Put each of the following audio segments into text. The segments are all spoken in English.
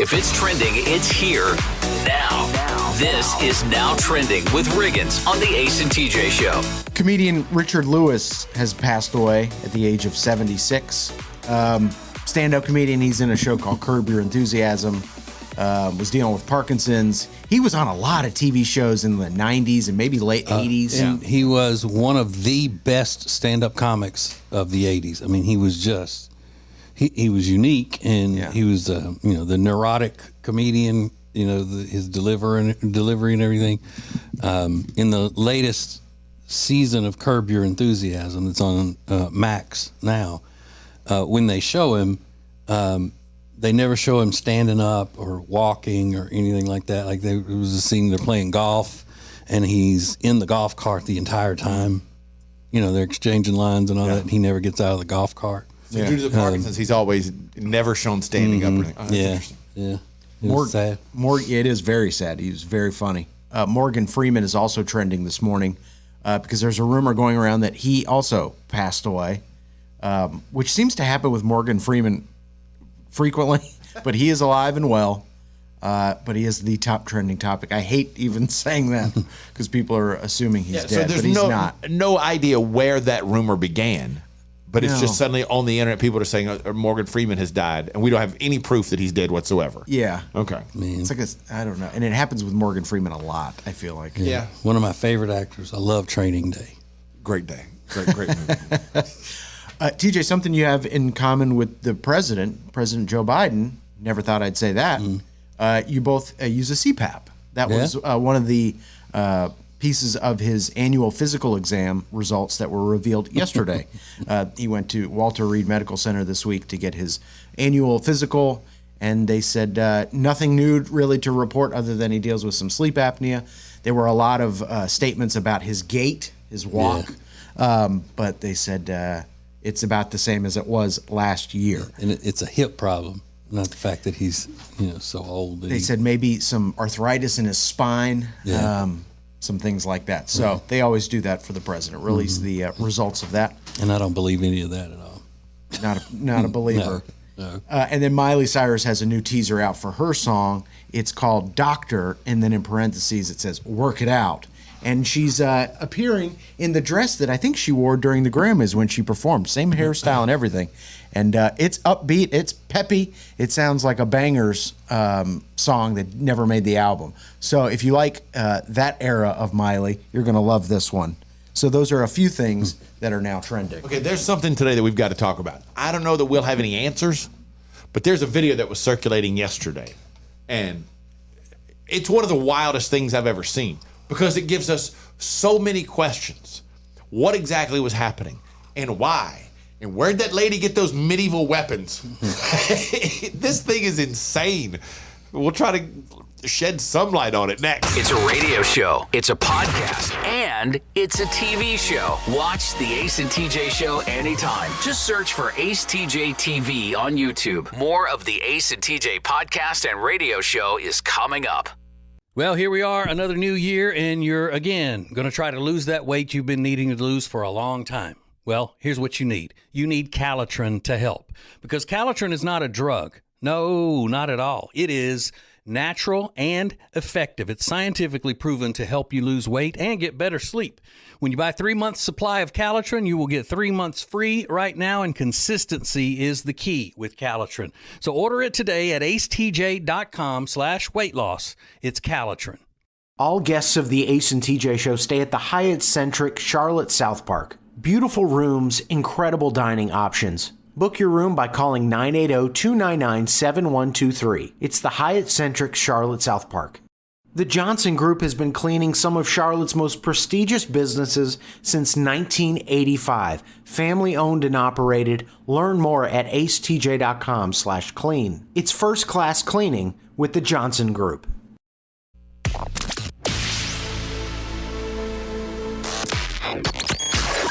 If it's trending, it's here now. This is Now Trending with Riggins on the Ace and TJ Show. Comedian Richard Lewis has passed away at the age of 76. Stand-up comedian. He's in a show called Curb Your Enthusiasm. Was dealing with Parkinson's. He was on a lot of TV shows in the 90s and maybe late 80s. And he was one of the best stand-up comics of the 80s. I mean, he was just, he was unique, and he was, the neurotic comedian, his delivery and everything. In the latest season of Curb Your Enthusiasm, that's on Max now, when they show him, they never show him standing up or walking or anything like that. Like there was a scene they're playing golf, and he's in the golf cart the entire time. They're exchanging lines and all that, and he never gets out of the golf cart. So due to the Parkinson's, he's always never shown standing up or anything. Oh, that's interesting. Yeah. It's sad. It is very sad. He was very funny. Morgan Freeman is also trending this morning because there's a rumor going around that he also passed away, which seems to happen with Morgan Freeman frequently, but he is alive and well. But he is the top trending topic. I hate even saying that because people are assuming he's dead, so there's but he's not. No idea where that rumor began, but it's just suddenly on the internet. People are saying Morgan Freeman has died, and we don't have any proof that he's dead whatsoever. Yeah. Okay. It's like I don't know, and it happens with Morgan Freeman a lot. I feel like. Yeah. One of my favorite actors. I love Training Day. Great day. Great movie. TJ, something you have in common with the President Joe Biden. Never thought I'd say that. You both use a CPAP. That was one of the pieces of his annual physical exam results that were revealed yesterday. He went to Walter Reed Medical Center this week to get his annual physical, and they said nothing new really to report other than he deals with some sleep apnea. There were a lot of statements about his gait, his walk, but they said it's about the same as it was last year. And it's a hip problem. Not the fact that he's, so old. They said maybe some arthritis in his spine, some things like that. So they always do that for the president, release the results of that. And I don't believe any of that at all. Not a believer. No. And then Miley Cyrus has a new teaser out for her song. It's called Doctor, and then in parentheses it says Work It Out. And she's appearing in the dress that I think she wore during the Grammys when she performed. Same hairstyle and everything. And it's upbeat. It's peppy. It sounds like a Bangers song that never made the album. So if you like that era of Miley, you're going to love this one. So those are a few things that are now trending. Okay, there's something today that we've got to talk about. I don't know that we'll have any answers, but there's a video that was circulating yesterday. And it's one of the wildest things I've ever seen, because it gives us so many questions. What exactly was happening, and why? And where'd that lady get those medieval weapons? This thing is insane. We'll try to shed some light on it next. It's a radio show, it's a podcast, and it's a TV show. Watch the Ace and TJ Show anytime. Just search for Ace TJ TV on YouTube. More of the Ace and TJ podcast and radio show is coming up. Well, here we are, another new year, and you're, again, going to try to lose that weight you've been needing to lose for a long time. Well, here's what you need. You need Calitrin to help, because Calitrin is not a drug. No, not at all. It is natural and effective. It's scientifically proven to help you lose weight and get better sleep. When you buy 3 months supply of Calitrin, you will get 3 months free right now, and consistency is the key with Calitrin. So order it today at acetj.com/weight loss. It's Calitrin. All guests of the Ace and TJ Show stay at the Hyatt-centric Charlotte South Park. Beautiful rooms, incredible dining options. Book your room by calling 980-299-7123. It's the Hyatt-centric Charlotte South Park. The Johnson Group has been cleaning some of Charlotte's most prestigious businesses since 1985. Family owned and operated. Learn more at acetj.com/clean. It's first class cleaning with the Johnson Group.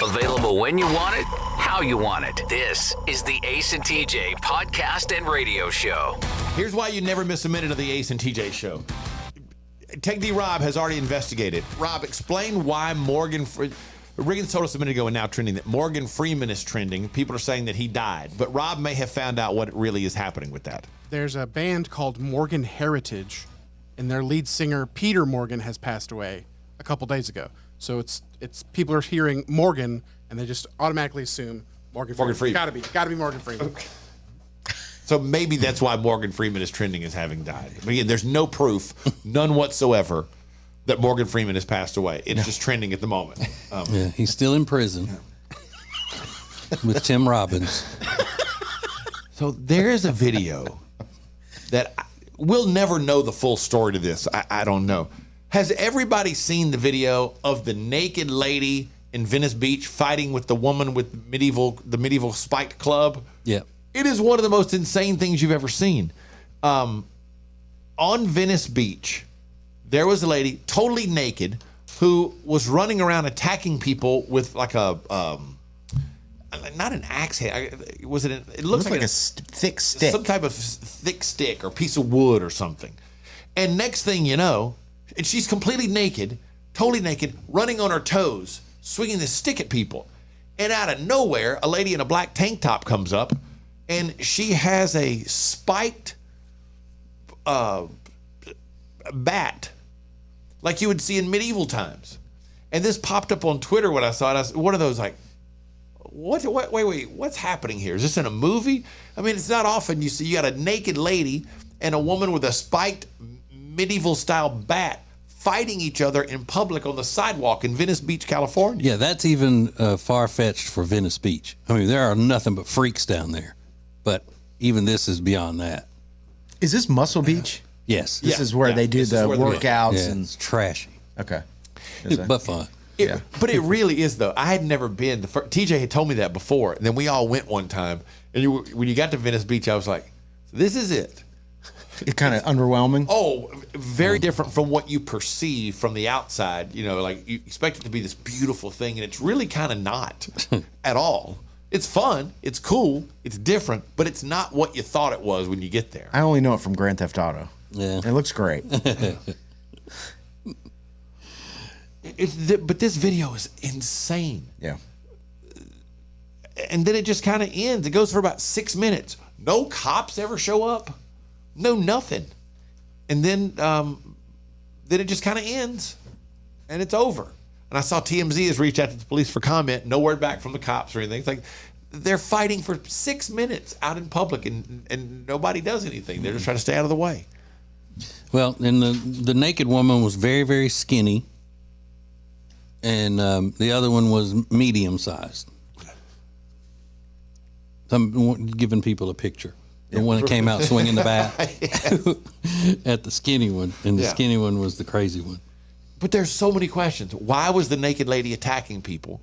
Available when you want it, how you want it. This is the Ace and TJ podcast and radio show. Here's why you never miss a minute of the Ace and TJ Show. Tech D Rob has already investigated. Rob, explain why Riggins told us a minute ago and now trending that Morgan Freeman is trending. People are saying that he died, but Rob may have found out what really is happening with that. There's a band called Morgan Heritage, and their lead singer Peter Morgan has passed away a couple days ago. So it's people are hearing Morgan and they just automatically assume Morgan Freeman. Gotta be Morgan Freeman. Okay. So maybe that's why Morgan Freeman is trending as having died. But again, there's no proof, none whatsoever, that Morgan Freeman has passed away. It's just trending at the moment. Yeah, he's still in prison with Tim Robbins. So there is a video that we'll never know the full story to this. I don't know. Has everybody seen the video of the naked lady in Venice Beach fighting with the woman with the medieval spiked club? Yeah. It is one of the most insane things you've ever seen. On Venice Beach, there was a lady totally naked who was running around attacking people with like a not an axe head. Was it? It looks like a thick stick, some type of thick stick or piece of wood or something. And next thing you know, and she's completely naked, totally naked, running on her toes, swinging this stick at people. And out of nowhere, a lady in a black tank top comes up, and she has a spiked bat, like you would see in medieval times. And this popped up on Twitter when I saw it. I was one of those like, wait, what's happening here? Is this in a movie? I mean, it's not often you see you got a naked lady and a woman with a spiked medieval style bat fighting each other in public on the sidewalk in Venice Beach, California. Yeah, that's even far-fetched for Venice Beach. I mean, there are nothing but freaks down there. But even this is beyond that. Is this Muscle Beach? Yes. This is where they do the workouts. Yeah, And it's trashy. Okay. But fun. But it really is, though. I had never been. TJ had told me that before, and then we all went one time. And when you got to Venice Beach, I was like, this is it. It's kind of underwhelming. Oh, very different from what you perceive from the outside. You know, like you expect it to be this beautiful thing, and it's really kind of not at all. It's fun, it's cool, it's different, but it's not what you thought it was when you get there. I only know it from Grand Theft Auto. Yeah. It looks great. But this video is insane. Yeah. And then it just kind of ends. It goes for about 6 minutes. No cops ever show up. No nothing. And then it just kind of ends. And it's over. And I saw TMZ has reached out to the police for comment. No word back from the cops or anything. It's like they're fighting for 6 minutes out in public and nobody does anything. They're just trying to stay out of the way. Well, and the naked woman was very, very skinny. And the other one was medium-sized. I'm giving people a picture. The one that came out swinging the bat at the skinny one. And the skinny one was the crazy one. But there's so many questions. Why was the naked lady attacking people?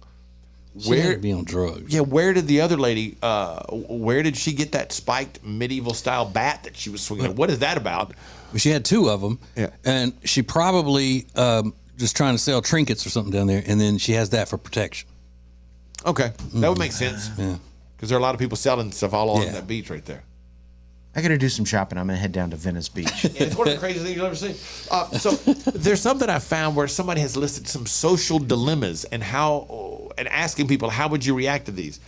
She had to be on drugs. Yeah, where did the other lady, where did she get that spiked medieval-style bat that she was swinging? What is that about? She had two of them. Yeah. And she probably just trying to sell trinkets or something down there, and then she has that for protection. Okay, that would make sense. Yeah. Because there are a lot of people selling stuff all along that beach right there. I got to do some shopping. I'm going to head down to Venice Beach. Yeah, it's one of the craziest things you'll ever see. So there's something I found where somebody has listed some social dilemmas and asking people, how would you react to these?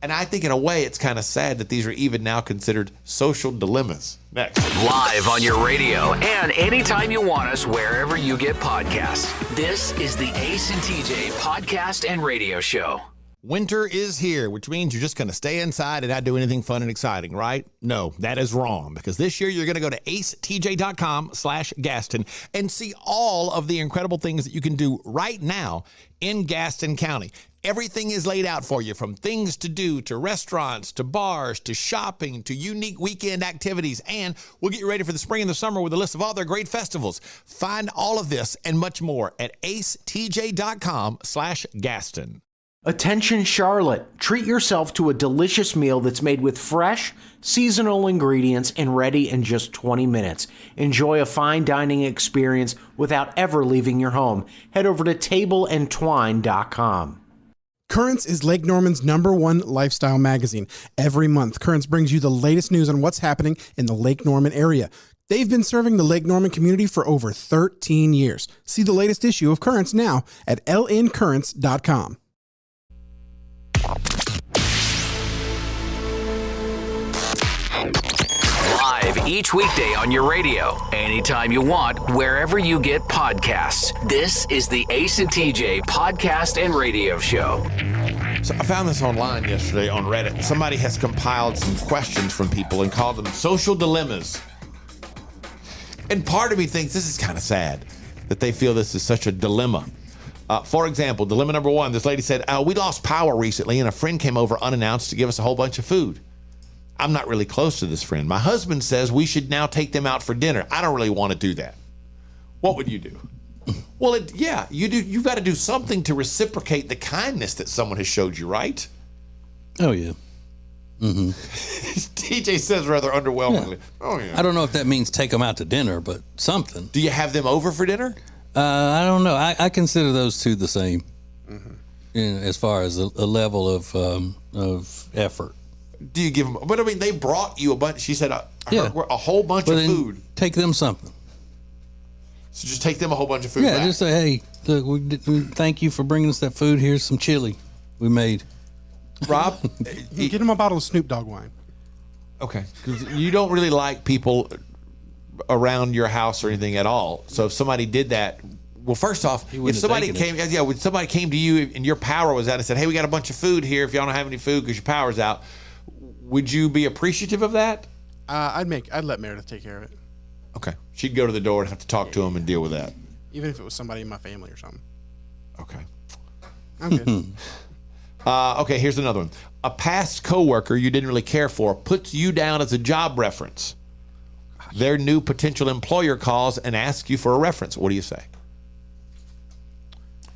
And I think in a way it's kind of sad that these are even now considered social dilemmas. Next. Live on your radio and anytime you want us, wherever you get podcasts. This is the Ace and TJ podcast and radio show. Winter is here, which means you're just going to stay inside and not do anything fun and exciting, right? No, that is wrong, because this year you're going to go to acetj.com/Gaston and see all of the incredible things that you can do right now in Gaston County. Everything is laid out for you, from things to do, to restaurants, to bars, to shopping, to unique weekend activities. And we'll get you ready for the spring and the summer with a list of all their great festivals. Find all of this and much more at acetj.com/Gaston. Attention Charlotte, treat yourself to a delicious meal that's made with fresh, seasonal ingredients and ready in just 20 minutes. Enjoy a fine dining experience without ever leaving your home. Head over to tableandtwine.com. Currents is Lake Norman's #1 lifestyle magazine. Every month, Currents brings you the latest news on what's happening in the Lake Norman area. They've been serving the Lake Norman community for over 13 years. See the latest issue of Currents now at lncurrents.com. Live each weekday on your radio, anytime you want, wherever you get podcasts. This is the Ace and TJ podcast and radio show. So I found this online yesterday on Reddit. Somebody has compiled some questions from people and called them social dilemmas. And part of me thinks this is kind of sad that they feel this is such a dilemma. For example, dilemma number one, this lady said, we lost power recently and a friend came over unannounced to give us a whole bunch of food. I'm not really close to this friend. My husband says we should now take them out for dinner. I don't really want to do that. What would you do? Well, you do. You've got to do something to reciprocate the kindness that someone has showed you, right? Oh, yeah. Mm-hmm. TJ says rather underwhelmingly. Yeah. Oh, yeah. I don't know if that means take them out to dinner, but something. Do you have them over for dinner? I don't know. I consider those two the same, as far as a level of effort. Do you give them? But I mean, they brought you a bunch. She said a whole bunch of food. Take them something. So just take them a whole bunch of food. Yeah, back. just say, hey, look, we thank you for bringing us that food. Here's some chili we made. Rob, get him a bottle of Snoop Dogg wine. Okay, because you don't really like people around your house or anything at all. So if somebody did that, well, first off, if somebody came, when somebody came to you and your power was out and said, "Hey, we got a bunch of food here. If y'all don't have any food because your power's out," would you be appreciative of that? I'd let Meredith take care of it. Okay, she'd go to the door and have to talk to him and deal with that. Even if it was somebody in my family or something. Okay, I'm good. Okay, here's another one. A past coworker you didn't really care for puts you down as a job reference. Their new potential employer calls and asks you for a reference. What do you say?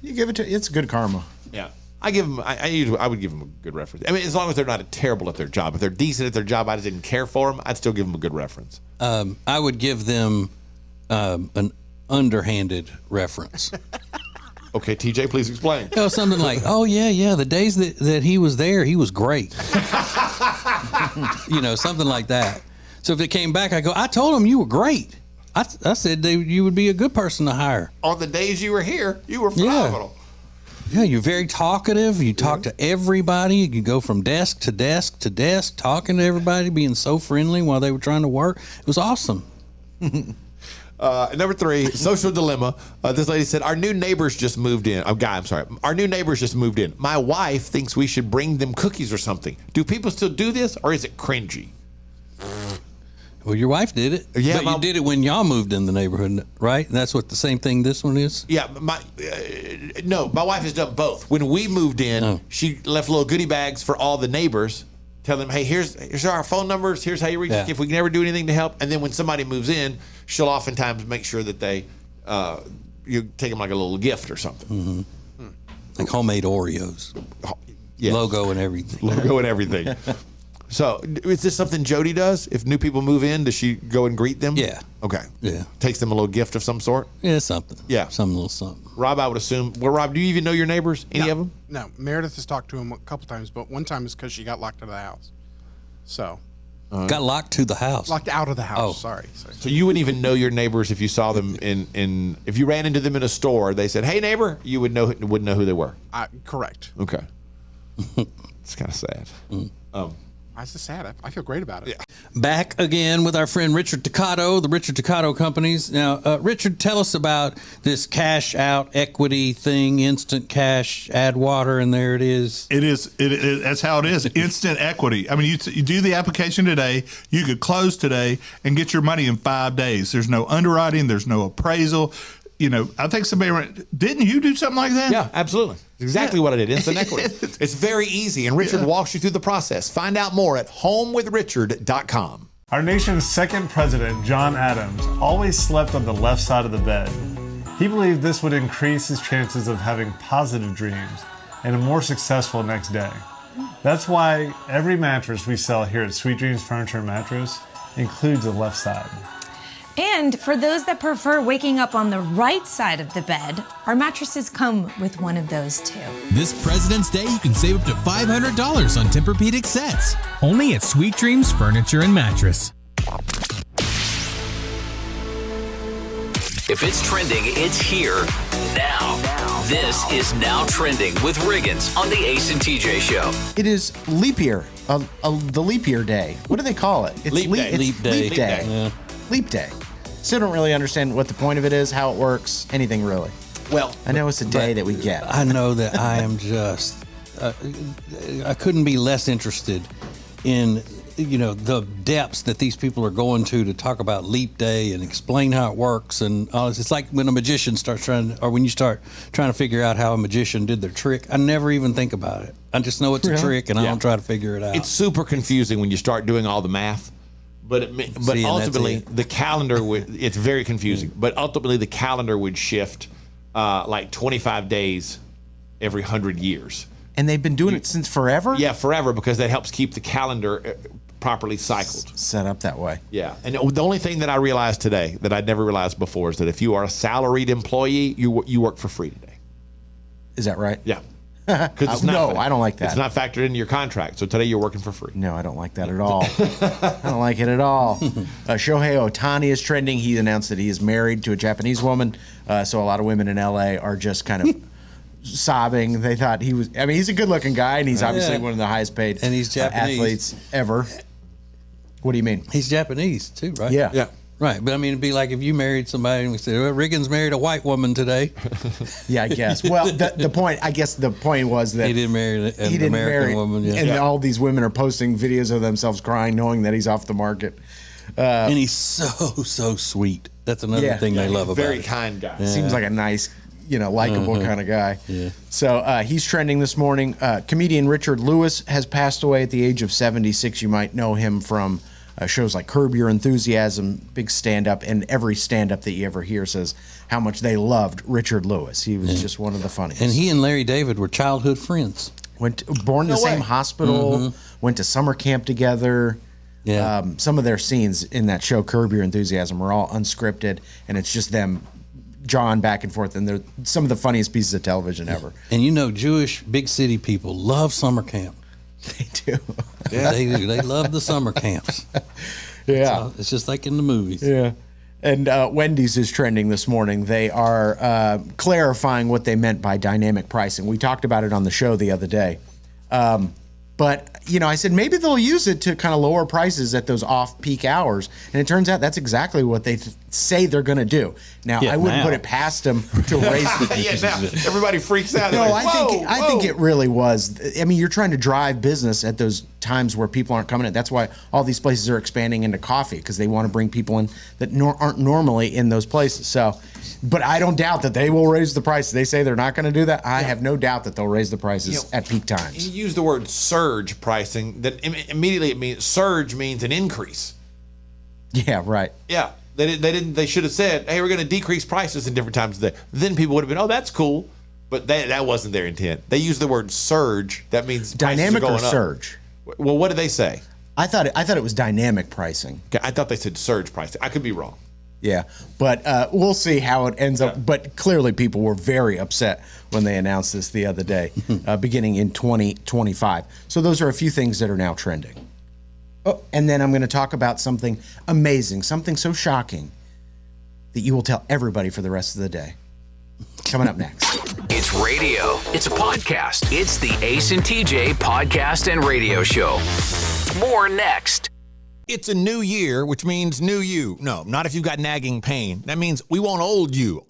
You give it to. It's good karma. Yeah, I give them. I would give them a good reference. I mean, as long as they're not terrible at their job. If they're decent at their job, I just didn't care for them. I'd still give them a good reference. I would give them an underhanded reference. Okay, TJ, please explain. Something like, oh, yeah, the days that he was there, he was great. Something like that. So if it came back, I go, I told him you were great. I said you would be a good person to hire. On the days you were here, you were phenomenal. Yeah, you're very talkative. You talk to everybody. You can go from desk to desk to desk, talking to everybody, being so friendly while they were trying to work. It was awesome. Number three, social dilemma. This lady said, our new neighbors just moved in. Our new neighbors just moved in. My wife thinks we should bring them cookies or something. Do people still do this, or is it cringy? Well, your wife did it. Yeah, but you did it when y'all moved in the neighborhood, right? That's what the same thing this one is? Yeah, my wife has done both. When we moved in, she left little goodie bags for all the neighbors, tell them, hey, here's our phone numbers, here's how you reach us if we can ever do anything to help. And then when somebody moves in, she'll oftentimes make sure that they you take them like a little gift or something. Mm-hmm. Like homemade Oreos. Yes. Logo and everything. So, is this something Jody does? If new people move in, does she go and greet them? Yeah. Okay. Yeah. Takes them a little gift of some sort? Yeah, something. Yeah. Some little something. Rob, I would assume. Well, Rob, do you even know your neighbors? Any of them? No. Meredith has talked to him a couple times, but one time is because she got locked out of the house. So. Got locked to the house. Locked out of the house. Oh. Sorry. So you wouldn't even know your neighbors if you saw them in if you ran into them in a store, they said, hey, neighbor, you wouldn't know who they were. Correct. Okay. It's kind of sad. Why is this sad? I feel great about it. Yeah. Back again with our friend Richard Toccato, the Richard Toccato Companies. Now, Richard, tell us about this cash out equity thing, instant cash, add water, and there it is. It is. That's how it is. Instant equity. I mean, you do the application today, you could close today and get your money in 5 days. There's no underwriting. There's no appraisal. I think didn't you do something like that? Yeah, absolutely. Exactly what I did. Instant equity. It's very easy, and Richard walks you through the process. Find out more at homewithrichard.com. Our nation's second president, John Adams, always slept on the left side of the bed. He believed this would increase his chances of having positive dreams and a more successful next day. That's why every mattress we sell here at Sweet Dreams Furniture and Mattress includes a left side. And for those that prefer waking up on the right side of the bed, our mattresses come with one of those too. This President's Day, you can save up to $500 on Tempur-Pedic sets. Only at Sweet Dreams Furniture and Mattress. If it's trending, it's here now. This is Now Trending with Riggins on the Ace and TJ Show. It is leap year the leap year day. What do they call it? It's Leap day. It's Leap day. Leap day. Yeah. Leap day. Still don't really understand what the point of it is, how it works, anything really. Well, I know it's a day that we get. I know that I am just, I couldn't be less interested in, the depths that these people are going to talk about Leap Day and explain how it works and all this. It's like when a magician starts when you start trying to figure out how a magician did their trick. I never even think about it. I just know it's a trick and I don't try to figure it out. it's super confusing when you start doing all the math. But See, and ultimately, that's it. the calendar it's very confusing. But ultimately, the calendar would shift like 25 days every 100 years. And they've been doing it since forever? Yeah, forever, because that helps keep the calendar properly cycled. Set up that way. Yeah. And the only thing that I realized today that I'd never realized before is that if you are a salaried employee, you work for free today. Is that right? Yeah. Because No, I don't like that. It's not factored into your contract. So today you're working for free. No, I don't like that at all. I don't like it at all. Shohei Ohtani is trending. He announced that he is married to a Japanese woman. So a lot of women in LA are just kind of sobbing. They thought he was, he's a good looking guy and he's obviously one of the highest paid And he's Japanese. athletes ever. What do you mean? He's Japanese too, right? Yeah. Yeah. Right, but it'd be like if you married somebody and we said, well, Riggins married a white woman today. Yeah, I guess. Well, the point was that He didn't marry an American woman. Yeah. And all these women are posting videos of themselves crying, knowing that he's off the market. And he's so sweet. That's another Yeah. thing they love about Very it. kind guy. Seems like a nice, likable kind of guy. Yeah. So he's trending this morning. Comedian Richard Lewis has passed away at the age of 76. You might know him from shows like Curb Your Enthusiasm, big stand-up, and every stand-up that you ever hear says how much they loved Richard Lewis. He was just one of the funniest. And he and Larry David were childhood friends. Born in the same hospital, went to summer camp together. Yeah. Some of their scenes in that show, Curb Your Enthusiasm, are all unscripted, and it's just them jawing back and forth, and they're some of the funniest pieces of television ever. And Jewish big city people love summer camp. They do. Yeah. They do. They love the summer camps. Yeah. It's just like in the movies. Yeah. And Wendy's is trending this morning. They are clarifying what they meant by dynamic pricing. We talked about it on the show the other day. But, I said maybe they'll use it to kind of lower prices at those off-peak hours. And it turns out that's exactly what they say they're going to do. Now, I wouldn't put it past them to raise the Now everybody freaks out. No, They're like, I think it really was. You're trying to drive business at those times where people aren't coming in. That's why all these places are expanding into coffee, because they want to bring people in that aren't normally in those places. So, but I don't doubt that they will raise the prices. They say they're not going to do that. I have no doubt that they'll raise the prices at peak times. You use the word surge pricing. That immediately it means surge means an increase. Yeah, right. Yeah. They should have said, hey, we're going to decrease prices in different times of the day. Then people would have been, oh, that's cool. But that wasn't their intent. They used the word surge. That means Dynamic prices are or going up. surge? Well, what did they say? I thought it was dynamic pricing. Okay, I thought they said surge pricing. I could be wrong. Yeah, but we'll see how it ends up. But clearly, people were very upset when they announced this the other day, beginning in 2025. So those are a few things that are now trending. Oh, and then I'm going to talk about something amazing, something so shocking that you will tell everybody for the rest of the day. Coming up next. It's radio. It's a podcast. It's the Ace and TJ podcast and radio show. More next. It's a new year, which means new you. No, not if you've got nagging pain. That means we want old you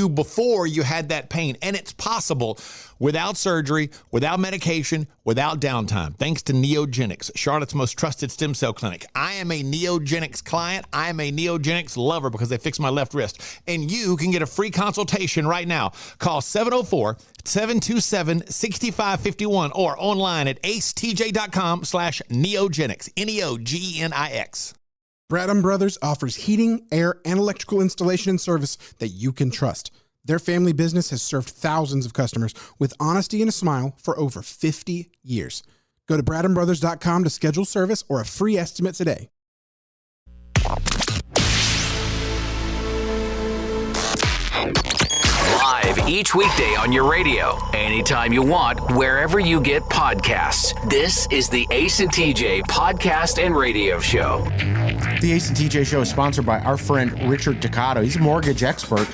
before you had that pain. And it's possible without surgery, without medication, without downtime. Thanks to Neogenics, Charlotte's most trusted stem cell clinic. I am a Neogenics client. I am a Neogenics lover because they fixed my left wrist. And you can get a free consultation right now. Call 704-727-6551 or online at acetj.com/neogenics, Neogenics. Bradham Brothers offers heating, air, and electrical installation and service that you can trust. Their family business has served thousands of customers with honesty and a smile for over 50 years. Go to bradhambrothers.com to schedule service or a free estimate today. Live each weekday on your radio, anytime you want, wherever you get podcasts. This is the Ace and TJ podcast and radio show. The Ace and TJ show is sponsored by our friend Richard Ducato. He's a mortgage expert.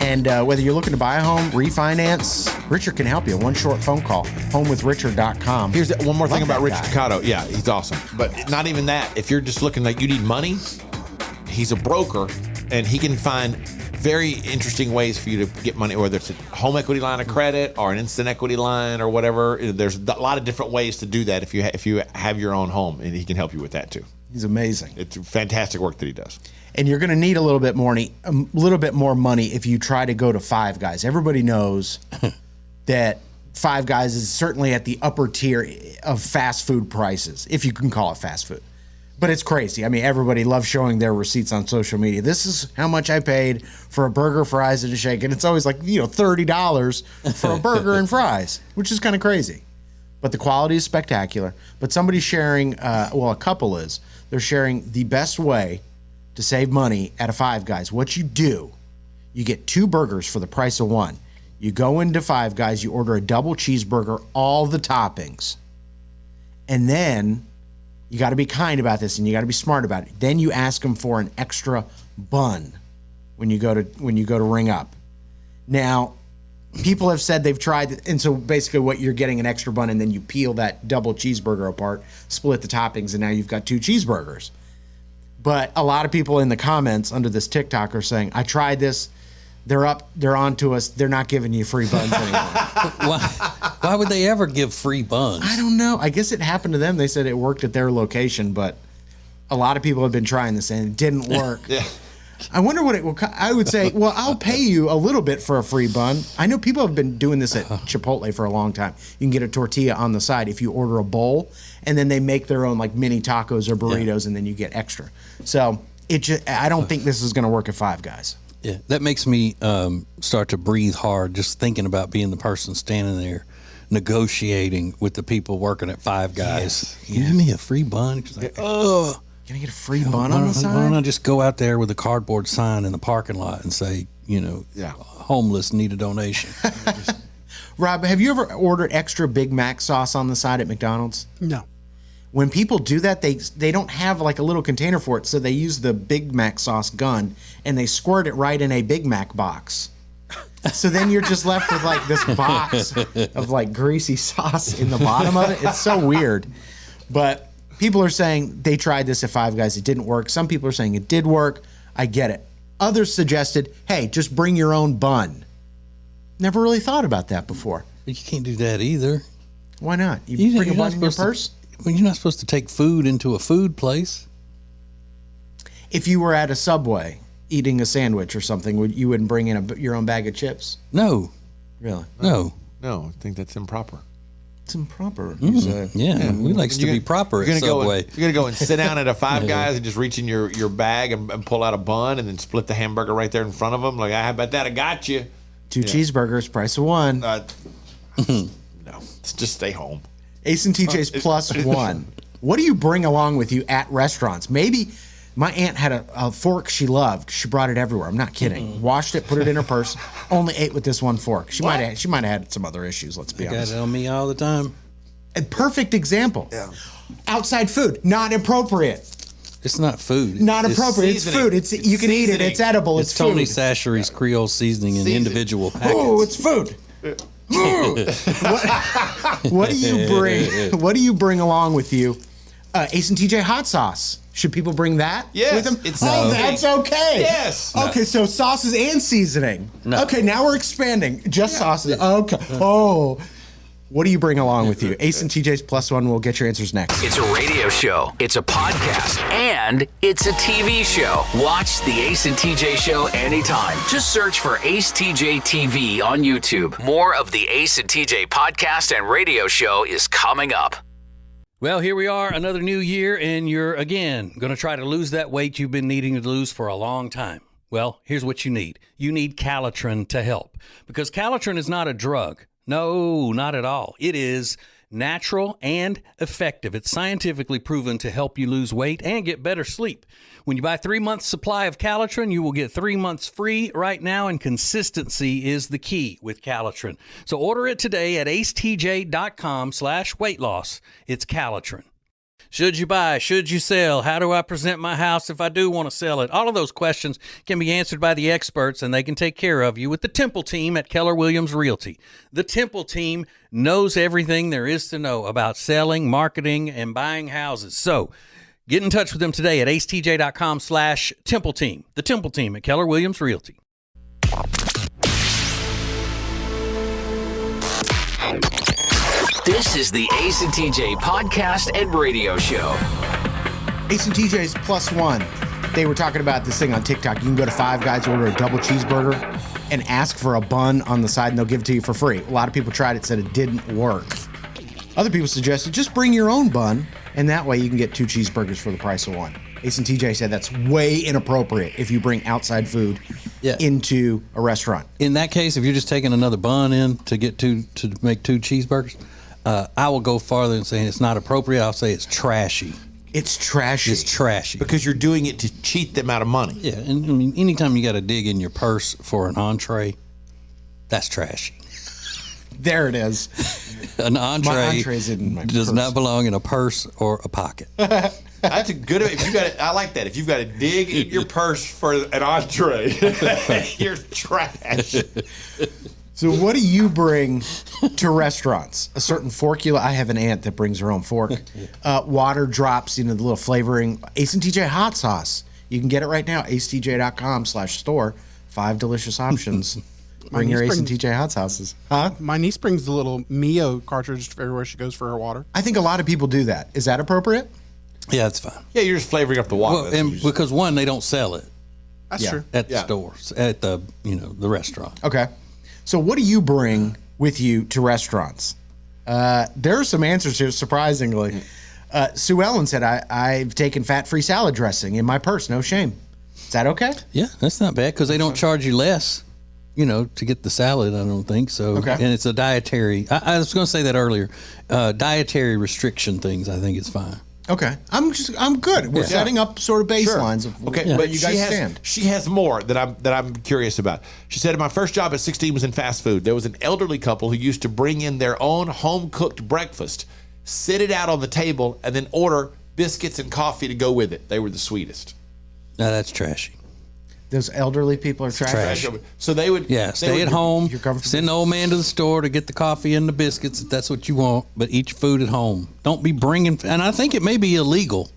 And whether you're looking to buy a home, refinance, Richard can help you. One short phone call, homewithrich.com. Here's one more thing Love about that Richard guy. Cotto. Yeah, he's awesome. But not even that. If you're just looking like you need money, he's a broker, and he can find very interesting ways for you to get money, whether it's a home equity line of credit or an instant equity line or whatever. There's a lot of different ways to do that if you have your own home, and he can help you with that too. He's amazing. It's fantastic work that he does. And you're going to need a little bit more money if you try to go to Five Guys. Everybody knows that Five Guys is certainly at the upper tier of fast food prices, if you can call it fast food. But it's crazy. I mean, everybody loves showing their receipts on social media. This is how much I paid for a burger, fries, and a shake. And it's always like, $30 for a burger and fries, which is kind of crazy. But the quality is spectacular. But somebody's sharing, a couple is, they're sharing the best way to save money at a Five Guys. What you do, you get 2 burgers for the price of 1. You go into Five Guys, you order a double cheeseburger, all the toppings. And then you got to be kind about this, and you got to be smart about it. Then you ask them for an extra bun when you go to ring up. Now, people have said they've tried, and so basically what you're getting an extra bun, and then you peel that double cheeseburger apart, split the toppings, and now you've got 2 cheeseburgers. But a lot of people in the comments under this TikTok are saying, I tried this. They're on to us. They're not giving you free buns anymore. Why would they ever give free buns? I don't know. I guess it happened to them. They said it worked at their location, but a lot of people have been trying this and it didn't work. Yeah. I wonder what it will. I would say, well, I'll pay you a little bit for a free bun. I know people have been doing this at Chipotle for a long time. You can get a tortilla on the side if you order a bowl, and then they make their own like mini tacos or burritos, and then you get extra. So I don't think this is going to work at Five Guys. Yeah, that makes me start to breathe hard just thinking about being the person standing there negotiating with the people working at Five Guys. Yes. Give me a free bun. It's like, oh. Can I get a free bun on the Why side? don't I just go out there with a cardboard sign in the parking lot and say, homeless need a donation. Rob, have you ever ordered extra Big Mac sauce on the side at McDonald's? No. When people do that, they don't have like a little container for it, so they use the Big Mac sauce gun and they squirt it right in a Big Mac box. So then you're just left with like this box of like greasy sauce in the bottom of it. It's so weird. But people are saying they tried this at Five Guys. It didn't work. Some people are saying it did work. I get it. Others suggested, hey, just bring your own bun. Never really thought about that before. But you can't do that either. Why not? You bring a bun in your purse? Well, you're not supposed to take food into a food place. If you were at a Subway eating a sandwich or something, you wouldn't bring in your own bag of chips? No. Really? No. No, I think that's improper. It's improper. Yeah, we likes to be proper at Subway. You're going to go and sit down at a Five Guys and just reach in your bag and pull out a bun and then split the hamburger right there in front of them? Like, how about that? I got you. 2 cheeseburgers, price of 1. No, just stay home. Ace and TJ's plus 1. What do you bring along with you at restaurants? Maybe my aunt had a fork she loved. She brought it everywhere. I'm not kidding. Washed it, put it in her purse. Only ate with this one fork. She might have had some other issues. Let's be honest. Got it on me all the time. A perfect example. Yeah. Outside food, not appropriate. It's not food. Not appropriate. It's food. You can eat it. It's edible. It's food. Tony Sachery's Creole seasoning in individual packets. Oh, it's food. What do you bring? What do you bring along with you? Ace and TJ hot sauce. Should people bring that yes, with them? It's that's okay. Yes. Okay, so sauces and seasoning. No. Okay, now we're expanding. Just sauces. Okay. Oh. What do you bring along with you? Ace and TJ's plus 1. We'll get your answers next. It's a radio show, it's a podcast, and it's a TV show. Watch the Ace and TJ show anytime. Just search for Ace TJ TV on YouTube. More of the Ace and TJ podcast and radio show is coming up. Well, here we are, another new year, and you're, again, going to try to lose that weight you've been needing to lose for a long time. Well, here's what you need. You need Calitrin to help, because Calitrin is not a drug. No, not at all. It is natural and effective. It's scientifically proven to help you lose weight and get better sleep. When you buy 3 months supply of Calitrin, you will get 3 months free right now, and consistency is the key with Calitrin. So order it today at acetj.com/weight loss. It's Calitrin. Should you buy? Should you sell? How do I present my house if I do want to sell it? All of those questions can be answered by the experts, and they can take care of you with the Temple team at Keller Williams Realty. The Temple team knows everything there is to know about selling, marketing, and buying houses. So get in touch with them today at acetj.com/Temple team. The Temple team at Keller Williams Realty. This is the Ace and TJ podcast and radio show. Ace and TJ's +1. They were talking about this thing on TikTok. You can go to Five Guys, order a double cheeseburger, and ask for a bun on the side, and they'll give it to you for free. A lot of people tried it, said it didn't work. Other people suggested just bring your own bun, and that way you can get 2 cheeseburgers for the price of 1. Ace and TJ said that's way inappropriate if you bring outside food into a restaurant. In that case, if you're just taking another bun in to make 2 cheeseburgers, I will go farther than saying it's not appropriate. I'll say it's trashy. It's trashy. It's trashy. Because you're doing it to cheat them out of money. Yeah, and I mean, anytime you got to dig in your purse for an entree, that's trashy. There it is. An entree My entree's in my does purse. not belong in a purse or a pocket. That's a good. If you got, I like that. If you've got to dig in your purse for an entree, you're trash. So what do you bring to restaurants? A certain fork? I have an aunt that brings her own fork. Water drops, the little flavoring. Ace and TJ hot sauce. You can get it right now. acetj.com/store. 5 delicious options. Bring your Ace and TJ hot sauces. Huh? My niece brings the little Mio cartridge everywhere she goes for her water. I think a lot of people do that. Is that appropriate? Yeah, that's fine. Yeah, you're just flavoring up the water. Well, and because one, they don't sell it That's true. at the stores, at the the restaurant. Okay. So what do you bring with you to restaurants? There are some answers here, surprisingly. Sue Ellen said, I've taken fat-free salad dressing in my purse. No shame. Is that okay? Yeah, that's not bad because they don't charge you less, to get the salad, I don't think. So, Okay. And it's a dietary, I was going to say that earlier, dietary restriction things, I think it's fine. Okay. I'm good. We're setting up sort of baselines of But you guys stand. She has more that I'm curious about. She said, my first job at 16 was in fast food. There was an elderly couple who used to bring in their own home-cooked breakfast, sit it out on the table, and then order biscuits and coffee to go with it. They were the sweetest. Now, that's trashy. Those elderly people are trash. So they would Stay at home, you're comfortable? send the old man to the store to get the coffee and the biscuits if that's what you want, but eat your food at home. Don't be bringing, and I think it may be illegal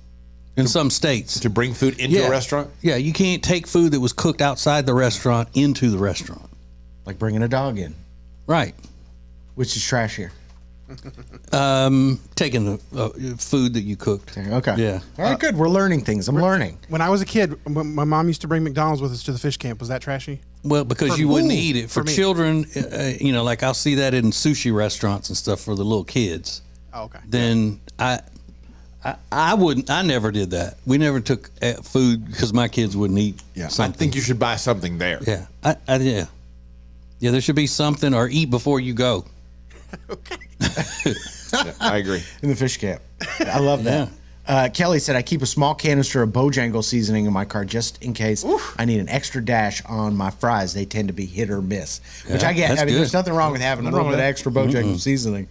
in some states. to bring food into a restaurant. Yeah, you can't take food that was cooked outside the restaurant into the restaurant. Like bringing a dog in, Right. which is trashier. Taking the food that you cooked. Okay. Yeah. All right, good. We're learning things. I'm learning. When I was a kid, my mom used to bring McDonald's with us to the fish camp. Was that trashy? Well, because you wouldn't eat it. For me. children, like I'll see that in sushi restaurants and stuff for the little kids. Oh, okay. Then I wouldn't. I never did that. We never took food because my kids wouldn't eat. I something. think you should buy something there. Yeah. Yeah. There should be something, or eat before you go. Yeah, I agree. In the fish camp. I love that. Kelly said, I keep a small canister of Bojangles seasoning in my car just in case I need an extra dash on my fries. They tend to be hit or miss, which I get. that's I mean, good. there's nothing wrong with having a little bit of extra Bojangles seasoning.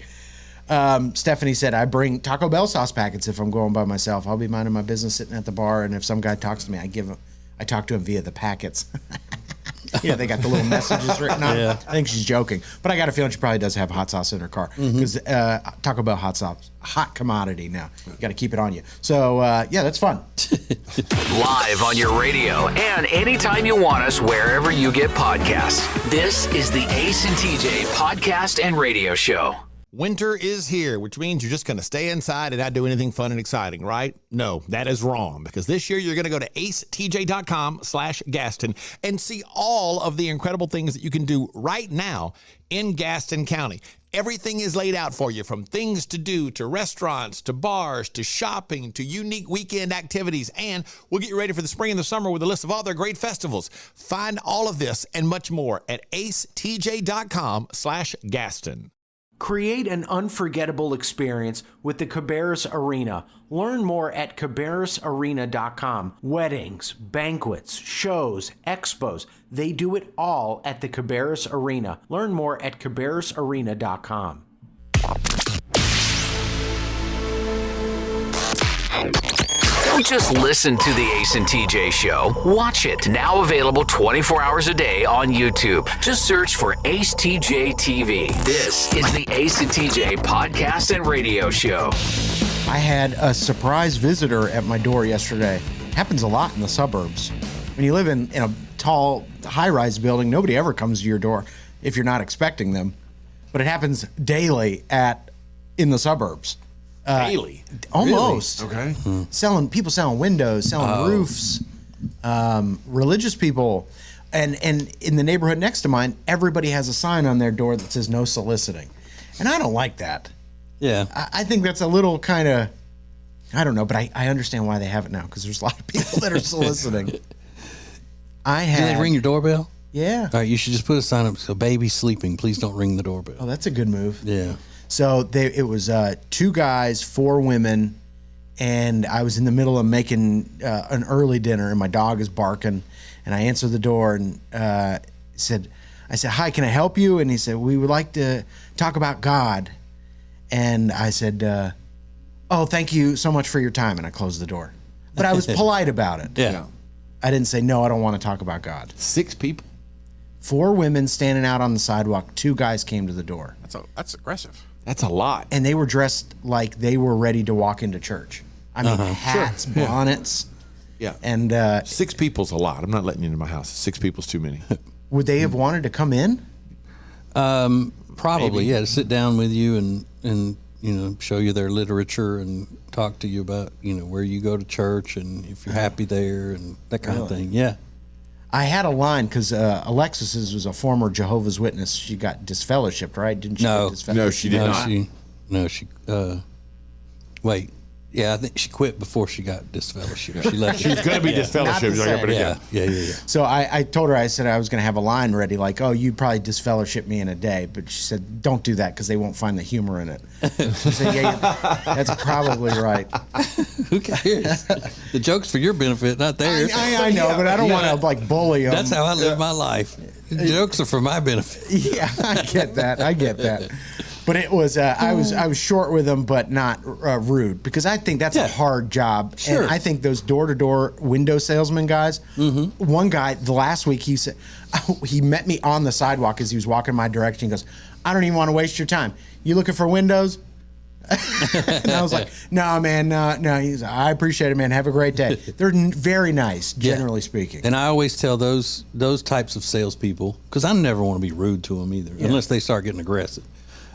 Stephanie said, I bring Taco Bell sauce packets if I'm going by myself. I'll be minding my business sitting at the bar, and if some guy talks to me, I talk to him via the packets. They got the little messages written on. I think she's joking, but I got a feeling she probably does have hot sauce in her car because Taco Bell hot sauce, hot commodity now. You got to keep it on you. So that's fun. Live on your radio and anytime you want us, wherever you get podcasts. This is the Ace and TJ podcast and radio show. Winter is here, which means you're just going to stay inside and not do anything fun and exciting, right? No, that is wrong, because this year you're going to go to acetj.com/Gaston and see all of the incredible things that you can do right now in Gaston County. Everything is laid out for you, from things to do, to restaurants, to bars, to shopping, to unique weekend activities, and we'll get you ready for the spring and the summer with a list of all their great festivals. Find all of this and much more at acetj.com/Gaston. Create an unforgettable experience with the Cabarrus Arena. Learn more at cabarrusarena.com. Weddings, banquets, shows, expos, they do it all at the Cabarrus Arena. Learn more at cabarrusarena.com. Don't just listen to the Ace and TJ Show. Watch it. Now available 24 hours a day on YouTube. Just search for Ace TJ TV. This is the Ace and TJ podcast and radio show. I had a surprise visitor at my door yesterday. Happens a lot in the suburbs. When you live in a tall, high-rise building, nobody ever comes to your door if you're not expecting them. But it happens daily in the suburbs. Daily? Almost. Okay. People selling windows, selling roofs, religious people. And in the neighborhood next to mine, everybody has a sign on their door that says no soliciting. And I don't like that. Yeah. I think that's a little kind of, I don't know, but I understand why they have it now, because there's a lot of people that are soliciting. Do they ring your doorbell? Yeah. All right, you should just put a sign up, so baby's sleeping, please don't ring the doorbell. Oh, that's a good move. Yeah. So it was 2 guys, 4 women, and I was in the middle of making an early dinner, and my dog is barking, and I answered the door and I said, "Hi, can I help you?" And he said, "We would like to talk about God." And I said, "Oh, thank you so much for your time," and I closed the door. But I was polite about it. Yeah. I didn't say, "No, I don't want to talk about God." 6 people? 4 women standing out on the sidewalk. 2 guys came to the door. That's aggressive. That's a lot. And they were dressed like they were ready to walk into church. I mean, hats, bonnets. Yeah. And 6 people's a lot. I'm not letting you into my house. 6 people's too many. would they have wanted to come in? Probably, yeah, to sit down with you and show you their literature and talk to you about, where you go to church and if you're happy there and that kind of thing. Yeah. I had a line because Alexis was a former Jehovah's Witness. She got disfellowshipped, right? Didn't she? No. Get disfellowshipped? No, she did not. Wait. Yeah, I think she quit before she got disfellowshipped. She left. She was going to be disfellowshipped. So I told her, I said I was going to have a line ready, like, "Oh, you'd probably disfellowship me in a day." But she said, "Don't do that because they won't find the humor in it." She said, "Yeah, that's probably right." Who cares? The joke's for your benefit, not theirs. I know, but I don't want to bully them. That's how I live my life. The jokes are for my benefit. Yeah, I get that. But it was I was short with them, but not rude, because I think that's a hard job. Sure. And I think those door-to-door window salesman guys. One guy the last week, he said he met me on the sidewalk as he was walking my direction. He goes, "I don't even want to waste your time. You looking for windows?" And I was like, "No, man, no." He's like, "I appreciate it, man. Have a great day." They're very nice, generally speaking. And I always tell those types of salespeople, because I never want to be rude to them either, unless they start getting aggressive.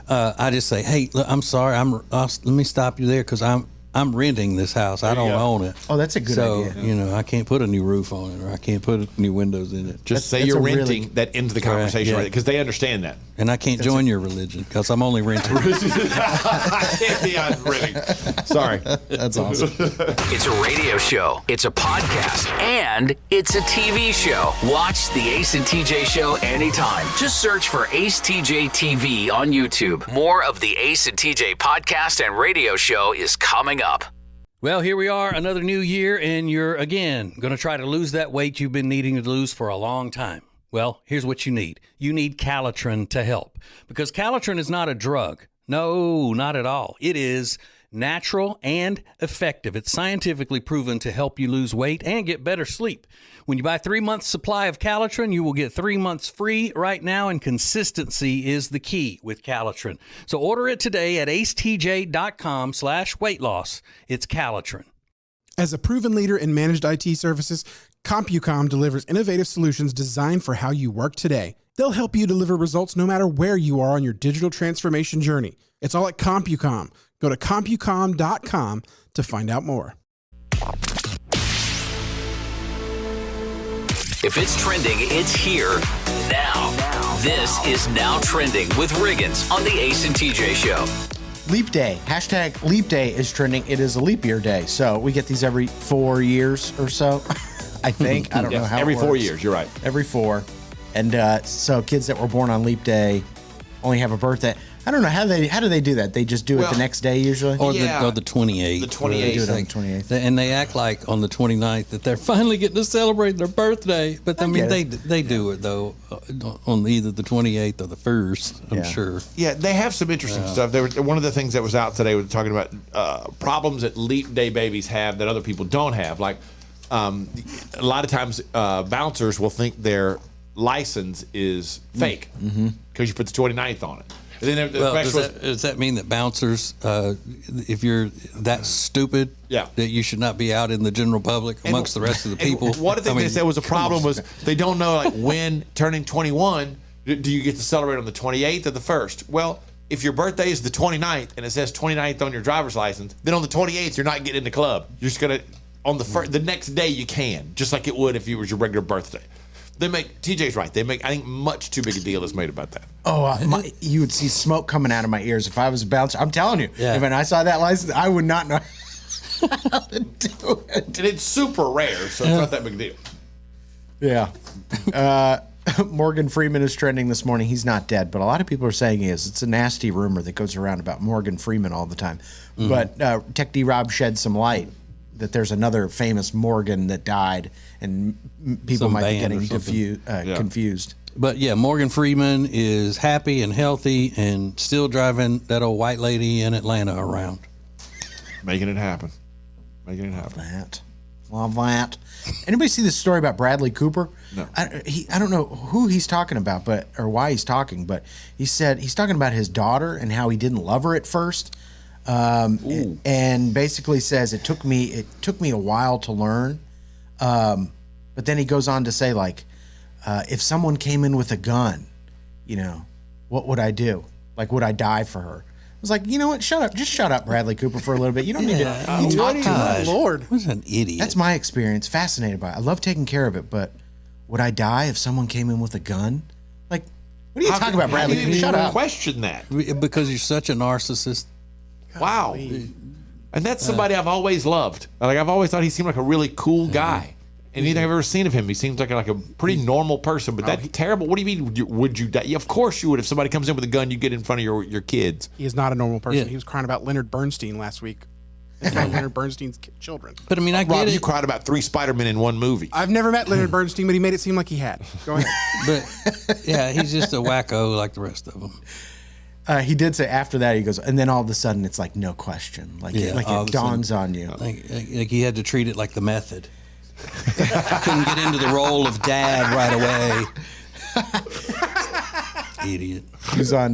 I just say, "Hey, look, I'm sorry. Let me stop you there because I'm renting this house. I don't own it." Oh, that's a good idea. So, I can't put a new roof on it, or I can't put new windows in it. Just say you're renting. That ends the conversation, right? Because they understand that. And I can't join your religion because I'm only renting. Yeah, I'm renting. Sorry. That's awesome. It's a radio show, it's a podcast, and it's a TV show. Watch the Ace and TJ Show anytime. Just search for Ace TJ TV on YouTube. More of the Ace and TJ podcast and radio show is coming up. Well, here we are, another new year, and you're, again, going to try to lose that weight you've been needing to lose for a long time. Well, here's what you need. You need Calitrin to help, because Calitrin is not a drug. No, not at all. It is natural and effective. It's scientifically proven to help you lose weight and get better sleep. When you buy 3 months supply of Calitrin, you will get 3 months free right now, and consistency is the key with Calitrin. So order it today at acetj.com/weight loss. It's Calitrin. As a proven leader in managed IT services, CompuCom delivers innovative solutions designed for how you work today. They'll help you deliver results no matter where you are on your digital transformation journey. It's all at CompuCom. Go to CompuCom.com to find out more. If it's trending, it's here now. This is Now Trending with Riggins on the Ace and TJ Show. Leap Day. Hashtag Leap Day is trending. It is a leap year day. So we get these every 4 years or so, I think. I don't know how every it 4 works. years, you're right. Every 4. And so kids that were born on Leap Day only have a birthday. I don't know how do they do that? They just do it the next day usually, or the 28th. The 28th. They do it on the 28th. And they act like on the 29th that they're finally getting to celebrate their birthday. But I mean, they do it though. on either the 28th or the 1st, I'm sure. Yeah, they have some interesting stuff. One of the things that was out today was talking about problems that leap day babies have that other people don't have. Like a lot of times bouncers will think their license is fake because you put the 29th on it. And then the question does that mean that bouncers, if you're that stupid, that you should not be out in the general public amongst the rest of the people? One of the things they said was a problem was they don't know like when turning 21, do you get to celebrate on the 28th or the 1st? Well, if your birthday is the 29th and it says 29th on your driver's license, then on the 28th you're not getting in the club. You're just gonna on the next day you can, just like it would if it was your regular birthday. They make TJ's right. They make I think much too big a deal is made about that. Oh, you would see smoke coming out of my ears if I was a bouncer. I'm telling you, if I saw that license, I would not know how to do it. And it's super rare, so it's not that big a deal. Yeah. Morgan Freeman is trending this morning. He's not dead, but a lot of people are saying he is. It's a nasty rumor that goes around about Morgan Freeman all the time. But Tech D Rob shed some light that there's another famous Morgan that died, and people Some might be band getting confused. But yeah, Morgan Freeman is happy and healthy and still driving that old white lady in Atlanta around. Making it happen. Love that. Anybody see this story about Bradley Cooper? No. I don't know who he's talking about, or why he's talking, but he said he's talking about his daughter and how he didn't love her at first. And basically says it took me a while to learn, but then he goes on to say like, if someone came in with a gun, what would I do? Like, would I die for her? I was like, you know what? Shut up! Just shut up, Bradley Cooper, for a little bit. You don't need to. You talk too much. Lord, who's an idiot? That's my experience. Fascinated by it. I love taking care of it, but would I die if someone came in with a gun? Like, what are you talking about, Bradley Cooper? Shut up! Question that because you're such a narcissist. Wow. And that's somebody I've always loved. Like I've always thought he seemed like a really cool guy. Anything I've ever seen of him, he seems like a pretty normal person. But that's terrible. What do you mean? Would you die? Yeah, of course you would. If somebody comes in with a gun, you get in front of your kids. He is not a normal person. Yeah. He was crying about Leonard Bernstein last week. In front of Leonard Bernstein's children. But I mean, I get Rob, it. you cried about 3 Spider-Men in one movie. I've never met Leonard Bernstein, but he made it seem like he had. Go ahead. But yeah, he's just a wacko like the rest of them. He did say after that, he goes, and then all of a sudden it's like no question. Like it dawns on you. Like he had to treat it like the method. Couldn't get into the role of dad right away. Idiot. He was on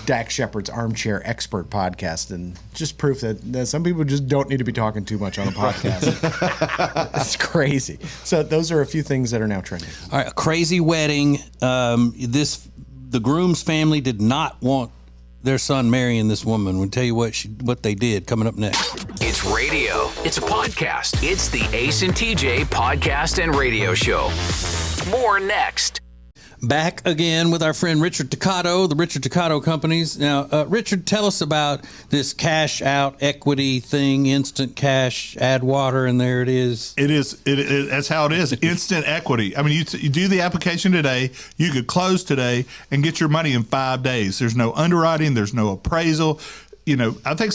Dax Shepard's Armchair Expert podcast, and just proof that some people just don't need to be talking too much on a podcast. It's crazy. So those are a few things that are now trending. All right, a crazy wedding. The groom's family did not want their son marrying this woman. We'll tell you what they did coming up next. It's radio. It's a podcast. It's the Ace and TJ podcast and radio show. More next. Back again with our friend Richard Toccato, the Richard Toccato Companies. Now, Richard, tell us about this cash out equity thing, instant cash, add water, and there it is. It is. That's how it is. Instant equity. I mean, you do the application today, you could close today and get your money in 5 days. There's no underwriting. There's no appraisal. I think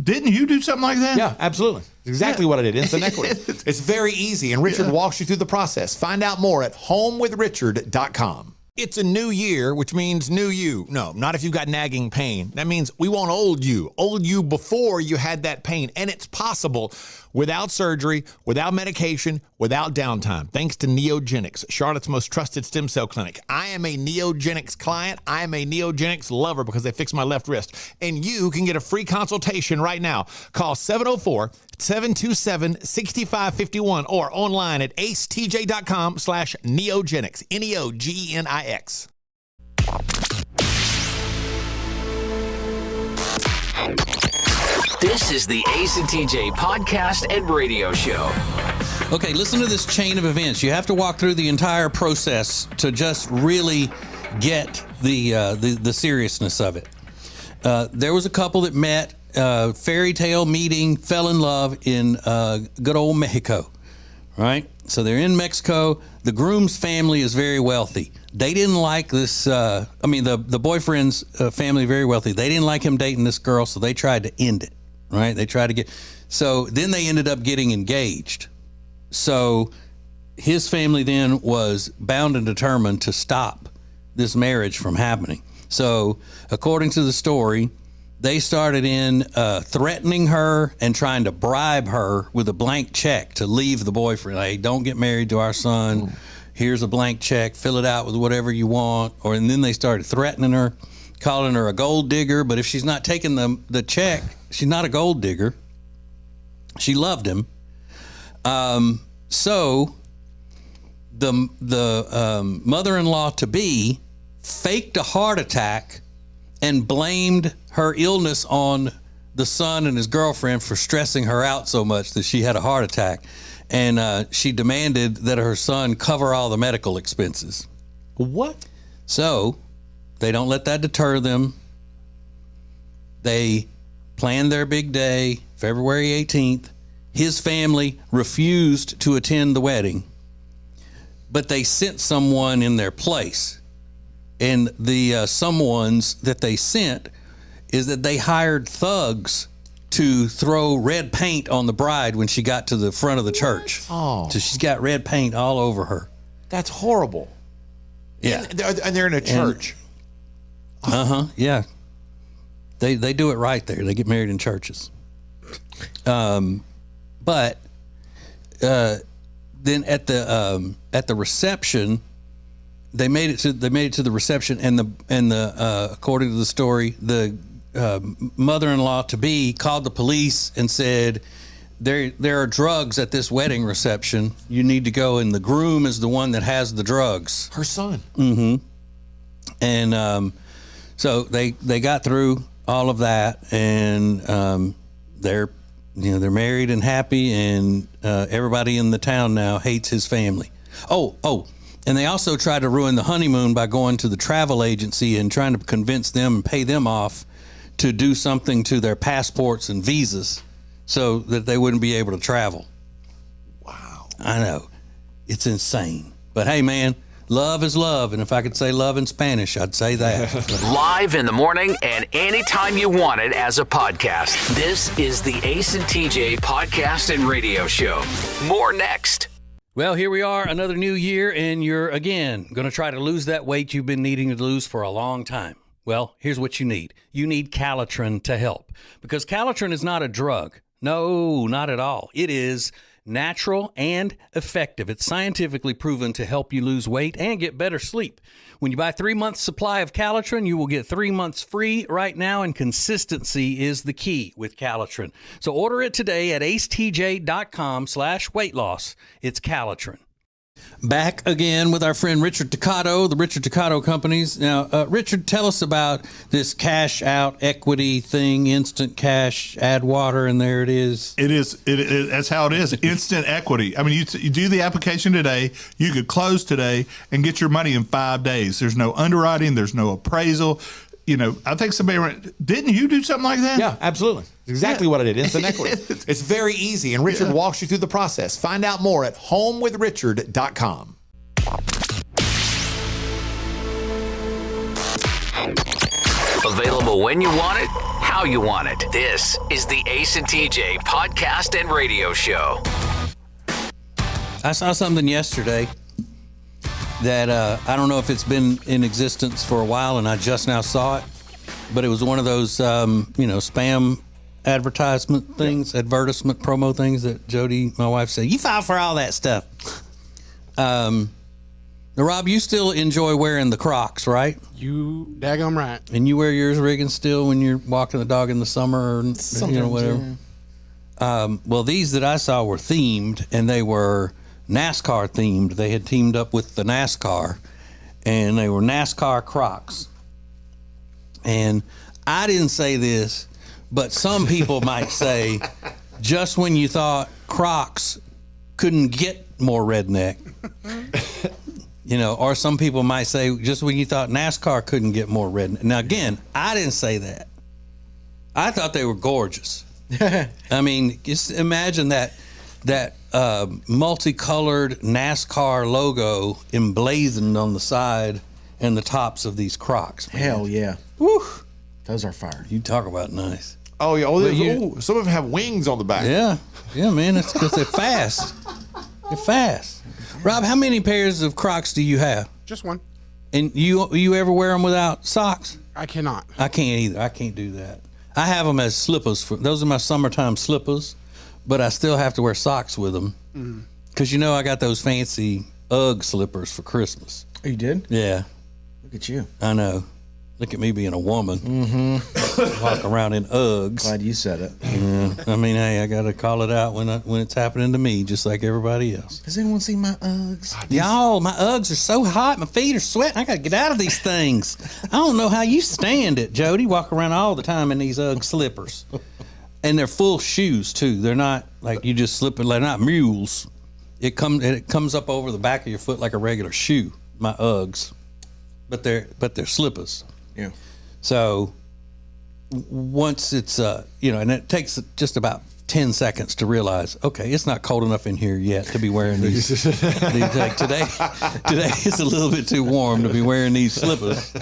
didn't you do something like that? Yeah, absolutely. Exactly what I did. Instant equity. It's very easy, and Richard walks you through the process. Find out more at homewithrichard.com. It's a new year, which means new you. No, not if you've got nagging pain. That means we want old you before you had that pain. And it's possible without surgery, without medication, without downtime, thanks to Neogenics, Charlotte's most trusted stem cell clinic. I am a Neogenics client. I am a Neogenics lover because they fixed my left wrist. And you can get a free consultation right now. Call 704-727-6551 or online at acetj.com/neogenics, Neogenics. This is the Ace and TJ podcast and radio show. Okay, listen to this chain of events. You have to walk through the entire process to just really get the seriousness of it. There was a couple that met, fairy tale meeting, fell in love in good old Mexico, right? So they're in Mexico. The groom's family is very wealthy. They didn't like this. The boyfriend's family very wealthy. They didn't like him dating this girl, so they tried to end it, right? They tried to get. So then they ended up getting engaged. So his family then was bound and determined to stop this marriage from happening. So, according to the story, they started in threatening her and trying to bribe her with a blank check to leave the boyfriend. Hey, don't get married to our son. Here's a blank check. Fill it out with whatever you want. And then they started threatening her, calling her a gold digger. But if she's not taking the check, she's not a gold digger. She loved him. So the mother-in-law to be faked a heart attack and blamed her illness on the son and his girlfriend for stressing her out so much that she had a heart attack. And she demanded that her son cover all the medical expenses. What? So they don't let that deter them. They planned their big day, February 18th. His family refused to attend the wedding, but they sent someone in their place. And the someones that they sent is that they hired thugs to throw red paint on the bride when she got to the front of the church. Oh. So she's got red paint all over her. That's horrible. Yeah. And they're in a church. Yeah. They do it right there. They get married in churches. But then at the reception, they made it to the reception, and the according to the story, the mother-in-law to be called the police and said, there are drugs at this wedding reception. You need to go, and the groom is the one that has the drugs. Her son. Mm-hmm. And so they got through all of that, and they're married and happy, and everybody in the town now hates his family. Oh, and they also tried to ruin the honeymoon by going to the travel agency and trying to convince them and pay them off to do something to their passports and visas so that they wouldn't be able to travel. Wow. I know. It's insane. But hey, man, love is love. And if I could say love in Spanish, I'd say that. Live in the morning and anytime you want it as a podcast. This is the Ace and TJ podcast and radio show. More next. Well, here we are, another new year, and you're, again, going to try to lose that weight you've been needing to lose for a long time. Well, here's what you need. You need Calitrin to help, because Calitrin is not a drug. No, not at all. It is natural and effective. It's scientifically proven to help you lose weight and get better sleep. When you buy 3 months supply of Calitrin, you will get 3 months free right now, and consistency is the key with Calitrin. So order it today at acetj.com/weight loss. It's Calitrin. Back again with our friend Richard Toccato, the Richard Toccato Companies. Now, Richard, tell us about this cash out equity thing, instant cash, add water, and there it is. It is. That's how it is. Instant equity. I mean, you do the application today, you could close today and get your money in 5 days. There's no underwriting. There's no appraisal. I think didn't you do something like that? Yeah, absolutely. Exactly what I did. Instant equity. It's very easy, and Richard walks you through the process. Find out more at homewithrichard.com. Available when you want it, how you want it. This is the Ace and TJ podcast and radio show. I saw something yesterday that I don't know if it's been in existence for a while, and I just now saw it, but it was one of those, spam advertisement things, advertisement promo things that Jody, my wife, said, you file for all that stuff. Now, Rob, you still enjoy wearing the Crocs, right? You daggone right. And you wear yours, Regan, still when you're walking the dog in the summer or whatever? Yeah. Well, these that I saw were themed, and they were NASCAR themed. They had teamed up with the NASCAR, and they were NASCAR Crocs. And I didn't say this, but some people might say, just when you thought Crocs couldn't get more redneck, or some people might say, just when you thought NASCAR couldn't get more redneck. Now, again, I didn't say that. I thought they were gorgeous. I mean, just imagine that multicolored NASCAR logo emblazoned on the side and the tops of these Crocs. Man. Hell yeah. Woo. Those are fire. You talk about nice. Oh, yeah. Some of them have wings on the back. Yeah, man. It's because they're fast. They're fast. Rob, how many pairs of Crocs do you have? Just one. And you ever wear them without socks? I cannot. I can't either. I can't do that. I have them as slippers. Those are my summertime slippers, but I still have to wear socks with them because I got those fancy UGG slippers for Christmas. Oh, you did? Yeah. Look at you. I know. Look at me being a woman. Mm-hmm. Walk around in Uggs. Glad you said it. Yeah. I mean, hey, I got to call it out when it's happening to me, just like everybody else. Has anyone seen my Uggs? Y'all, my Uggs are so hot. My feet are sweating. I got to get out of these things. I don't know how you stand it, Jody. Walk around all the time in these Ugg slippers. And they're full shoes, too. They're not like you just slip it. They're not mules. It comes up over the back of your foot like a regular shoe, my Uggs. But they're slippers. Yeah. So once it's and it takes just about 10 seconds to realize, okay, it's not cold enough in here yet to be wearing these. Like today it's a little bit too warm to be wearing these slippers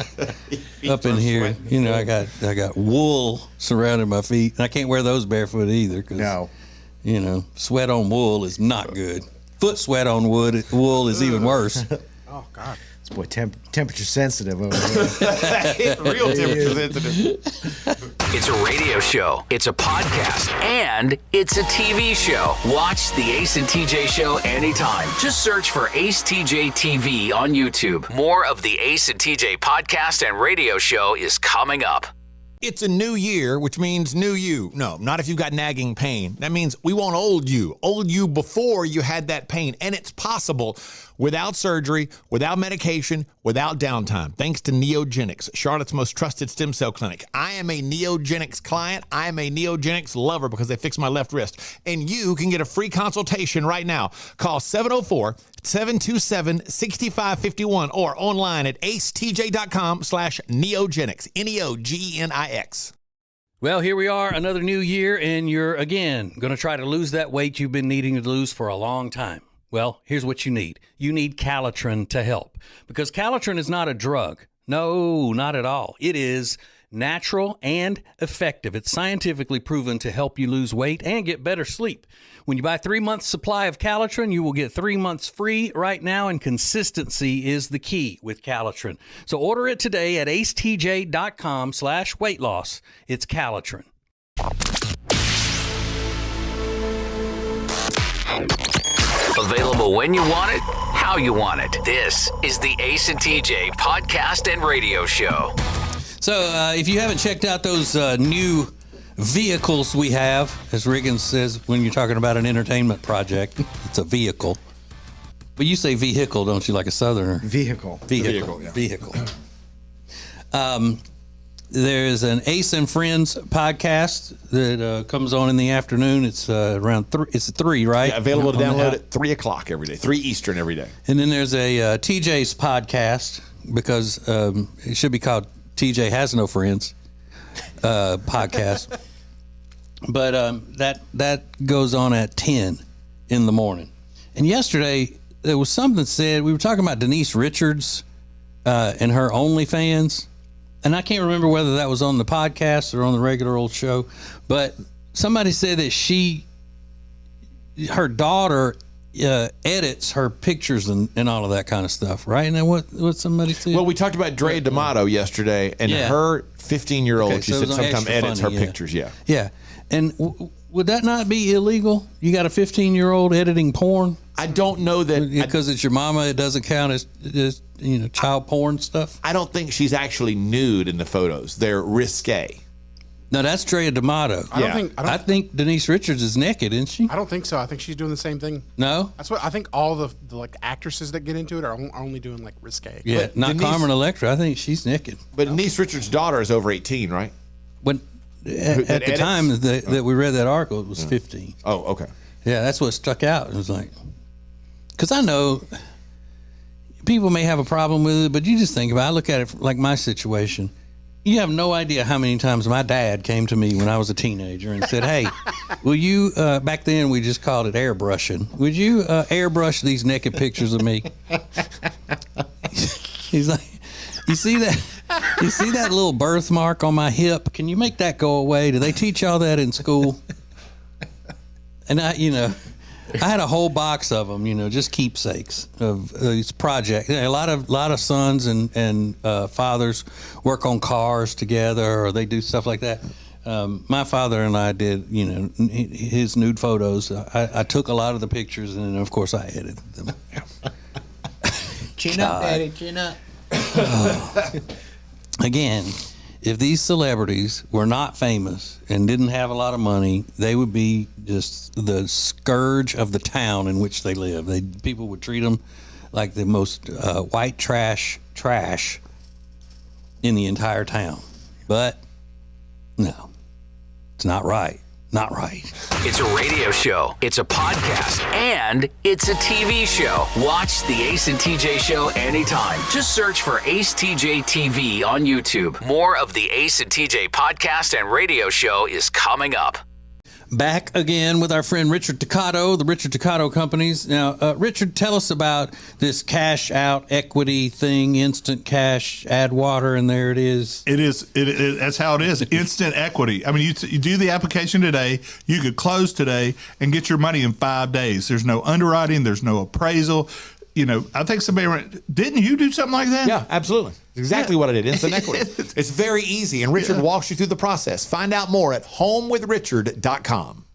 up in here. I got wool surrounding my feet, and I can't wear those barefoot either because sweat on wool is not good. Foot sweat on wool is even worse. Oh God. Boy, temperature sensitive over there. Real temperature sensitive. It's a radio show, it's a podcast, and it's a TV show. Watch the Ace and TJ show anytime. Just search for Ace TJ TV on YouTube. More of the Ace and TJ podcast and radio show is coming up. It's a new year, which means new you. No, not if you've got nagging pain. That means we want old you before you had that pain. And it's possible without surgery, without medication, without downtime. Thanks to Neogenics, Charlotte's most trusted stem cell clinic. I am a Neogenics client. I am a Neogenics lover because they fixed my left wrist. And you can get a free consultation right now. Call 704-727-6551 or online at acetj.com/neogenics, Neogenics. Well, here we are, another new year, and you're, again, going to try to lose that weight you've been needing to lose for a long time. Well, here's what you need. You need Calitrin to help, because Calitrin is not a drug. No, not at all. It is natural and effective. It's scientifically proven to help you lose weight and get better sleep. When you buy 3 months supply of Calitrin, you will get 3 months free right now, and consistency is the key with Calitrin. So order it today at acetj.com/weight loss. It's Calitrin. Available when you want it, how you want it. This is the Ace and TJ podcast and radio show. So if you haven't checked out those new vehicles we have, as Riggins says when you're talking about an entertainment project, it's a vehicle. But you say vehicle, don't you, like a Southerner? Vehicle. There's an Ace and Friends podcast that comes on in the afternoon. It's around 3. It's 3, right? Yeah, available to download at 3 o'clock every day, 3 Eastern every day. And then there's a TJ's podcast, because it should be called TJ Has No Friends podcast. But that goes on at 10 in the morning. And yesterday there was something said. We were talking about Denise Richards and her OnlyFans. And I can't remember whether that was on the podcast or on the regular old show, but somebody said that her daughter edits her pictures and all of that kind of stuff, right? And then what somebody said? Well, we talked about Dre D'Amato yesterday, and her 15-year-old, Okay, she so it said was sometimes extra edits funny, her pictures, yeah. Yeah. And would that not be illegal? You got a 15-year-old editing porn? I don't know that. Because it's your mama, it doesn't count as child porn stuff? I don't think she's actually nude in the photos. They're risque. No, that's Drea D'Amato. I think Denise Richards is naked, isn't she? I don't think so. I think she's doing the same thing. No? That's what I think. All the like actresses that get into it are only doing like risque. Yeah, But not Denise- Carmen Electra. I think she's naked. But Denise Richards' daughter is over 18, right? When at the edits? time that we read that article, it was 15. Oh, okay. Yeah, that's what stuck out. It was like, because I know people may have a problem with it, but you just think about it. I look at it like my situation. You have no idea how many times my dad came to me when I was a teenager and said, hey, will you, back then we just called it airbrushing. Would you airbrush these naked pictures of me? He's like, you see that? You see that little birthmark on my hip? Can you make that go away? Do they teach y'all that in school? And I had a whole box of them, just keepsakes of these projects. A lot of sons and fathers work on cars together, or they do stuff like that. My father and I did, his nude photos. I took a lot of the pictures, and then of course I edited them. Chin up, Daddy, chin up. Again, if these celebrities were not famous and didn't have a lot of money, they would be just the scourge of the town in which they live. People would treat them like the most white trash in the entire town. But no, it's not right. Not right. It's a radio show, it's a podcast, and it's a TV show. Watch the Ace and TJ show anytime. Just search for Ace TJ TV on YouTube. More of the Ace and TJ podcast and radio show is coming up. Back again with our friend Richard Toccato, the Richard Toccato Companies. Now, Richard, tell us about this cash out equity thing, instant cash, add water, and there it is. That's how it is. Instant equity. I mean, you do the application today, you could close today and get your money in 5 days. There's no underwriting, there's no appraisal. I think didn't you do something like that? Yeah, absolutely. Exactly what I did. Instant equity. It's very easy, and Richard walks you through the process. Find out more at homewithrichard.com.